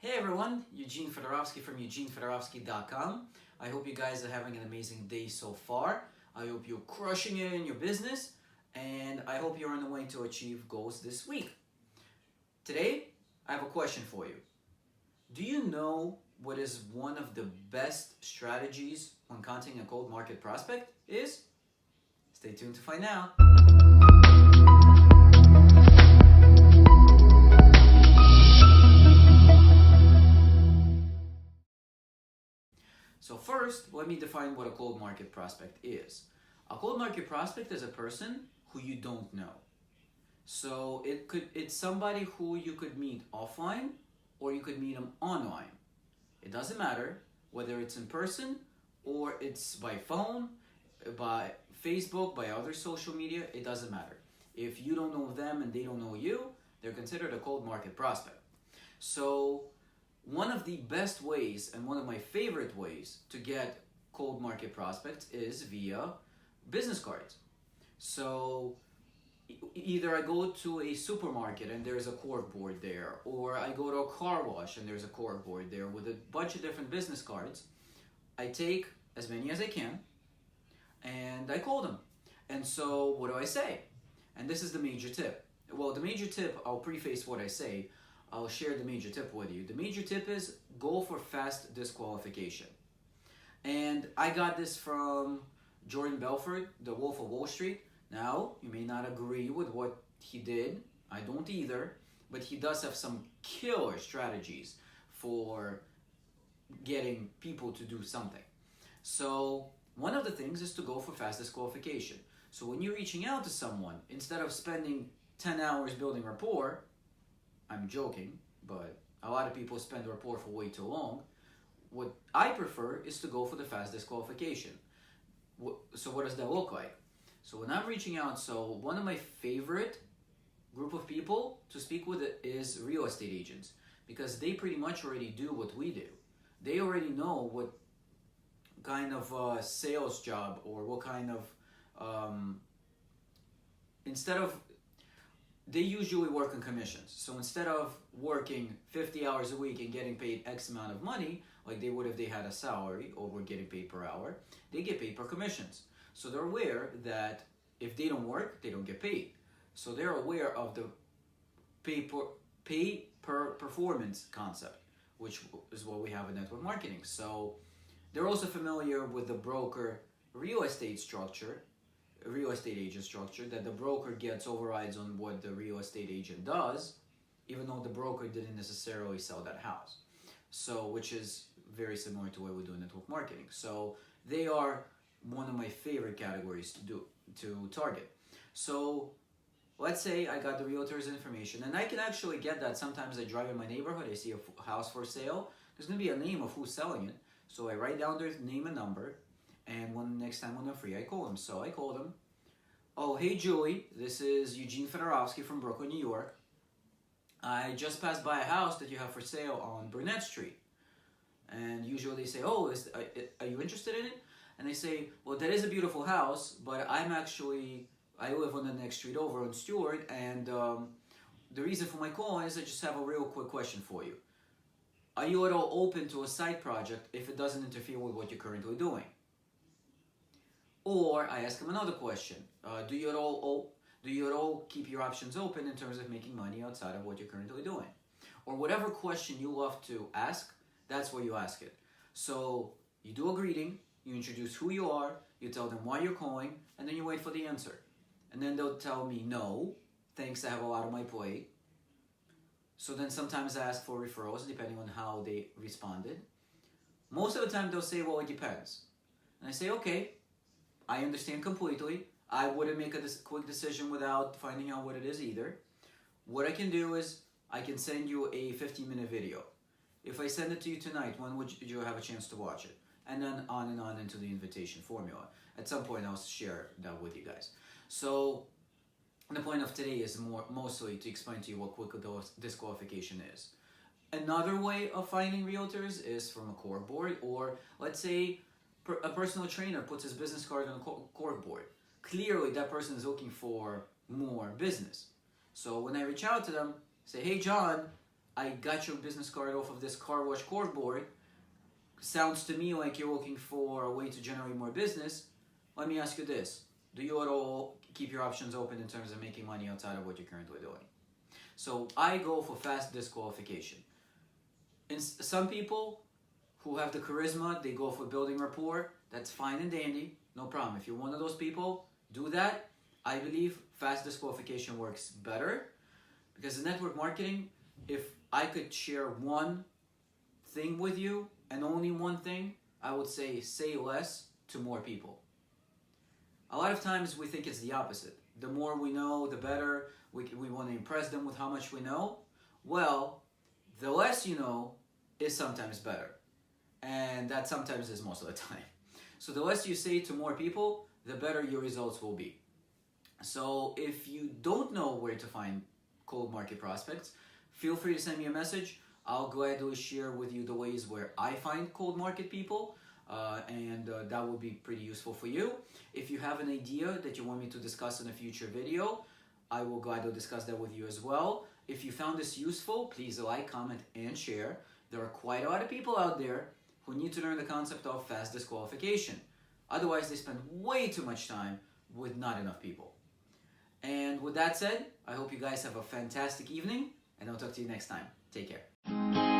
Hey everyone, Eugene Fedorovsky from eugenefedorovsky.com. I hope you guys are having an amazing day so far. I hope you're crushing it in your business, and I hope you're on the way to achieve goals this week. Today, I have a question for you. Do you know what is one of the best strategies when contacting a cold market prospect is? Stay tuned to find out. So first, let me define what a cold market prospect is. A cold market prospect is a person who you don't know. So it's somebody who you could meet offline or you could meet them online. It doesn't matter whether it's in person or it's by phone, by Facebook, by other social media, it doesn't matter. If you don't know them and they don't know you, they're considered a cold market prospect. So one of the best ways and one of my favorite ways to get cold market prospects is via business cards. So either I go to a supermarket and there's a cork board there, or I go to a car wash and there's a cork board there with a bunch of different business cards. I take as many as I can and I call them. And so what do I say? And this is the major tip. Well, the major tip, I'll preface what I say. I'll share the major tip with you. The major tip is go for fast disqualification. And I got this from Jordan Belfort, the Wolf of Wall Street. Now, you may not agree with what he did. I don't either. But he does have some killer strategies for getting people to do something. So one of the things is to go for fast disqualification. So when you're reaching out to someone, instead of spending 10 hours building rapport, I'm joking, but a lot of people spend rapport for way too long. What I prefer is to go for the fast disqualification. So what does that look like? So when I'm reaching out, so one of my favorite group of people to speak with is real estate agents, because they pretty much already do what we do. They already know what kind of sales job or what kind of, instead of, they usually work on commissions. So instead of working 50 hours a week and getting paid X amount of money, like they would if they had a salary or were getting paid per hour, they get paid per commissions. So they're aware that if they don't work, they don't get paid. So they're aware of the pay per performance concept, which is what we have in network marketing. So they're also familiar with the broker real estate agent structure, that the broker gets overrides on what the real estate agent does, even though the broker didn't necessarily sell that house. So, which is very similar to what we do in network marketing. So they are one of my favorite categories to target. So let's say I got the realtor's information, and I can actually get that. Sometimes I drive in my neighborhood, I see a house for sale. There's going to be a name of who's selling it. So I write down their name and number, and next time when I'm free, I call them. So I call them. Oh, hey Julie, this is Eugene Fedorovsky from Brooklyn, New York. I just passed by a house that you have for sale on Burnett Street. And usually they say, oh, are you interested in it? And they say, well, that is a beautiful house, but I live on the next street over on Stewart, and the reason for my call is I just have a real quick question for you. Are you at all open to a side project if it doesn't interfere with what you're currently doing? Or I ask them another question. Do you at all keep your options open in terms of making money outside of what you're currently doing? Or whatever question you love to ask, that's where you ask it. So you do a greeting, you introduce who you are, you tell them why you're calling, and then you wait for the answer. And then they'll tell me, no, thanks, I have a lot on my plate. So then sometimes I ask for referrals depending on how they responded. Most of the time they'll say, well, it depends. And I say, okay, I understand completely. I wouldn't make a quick decision without finding out what it is either. What I can do is I can send you a 15-minute video. If I send it to you tonight, when would you have a chance to watch it? And then on into the invitation formula. At some point, I'll share that with you guys. So the point of today is mostly to explain to you what quick disqualification is. Another way of finding realtors is from a cork board, or let's say a personal trainer puts his business card on a cork board. Clearly, that person is looking for more business. So when I reach out to them, say, hey John, I got your business card off of this car wash corkboard. Sounds to me like you're looking for a way to generate more business. Let me ask you this. Do you at all keep your options open in terms of making money outside of what you're currently doing? So I go for fast disqualification. And some people who have the charisma, they go for building rapport. That's fine and dandy. No problem. If you're one of those people, do that. I believe fast disqualification works better because in network marketing, if I could share one thing with you and only one thing, I would say less to more people. A lot of times we think it's the opposite. The more we know, the better. We want to impress them with how much we know. Well, the less you know is sometimes better. And that sometimes is most of the time. So the less you say to more people, the better your results will be. So if you don't know where to find cold market prospects, feel free to send me a message. I'll gladly share with you the ways where I find cold market people. And that will be pretty useful for you. If you have an idea that you want me to discuss in a future video, I will gladly discuss that with you as well. If you found this useful, please like, comment, and share. There are quite a lot of people out there who need to learn the concept of fast disqualification. Otherwise, they spend way too much time with not enough people. And with that said, I hope you guys have a fantastic evening, and I'll talk to you next time. Take care.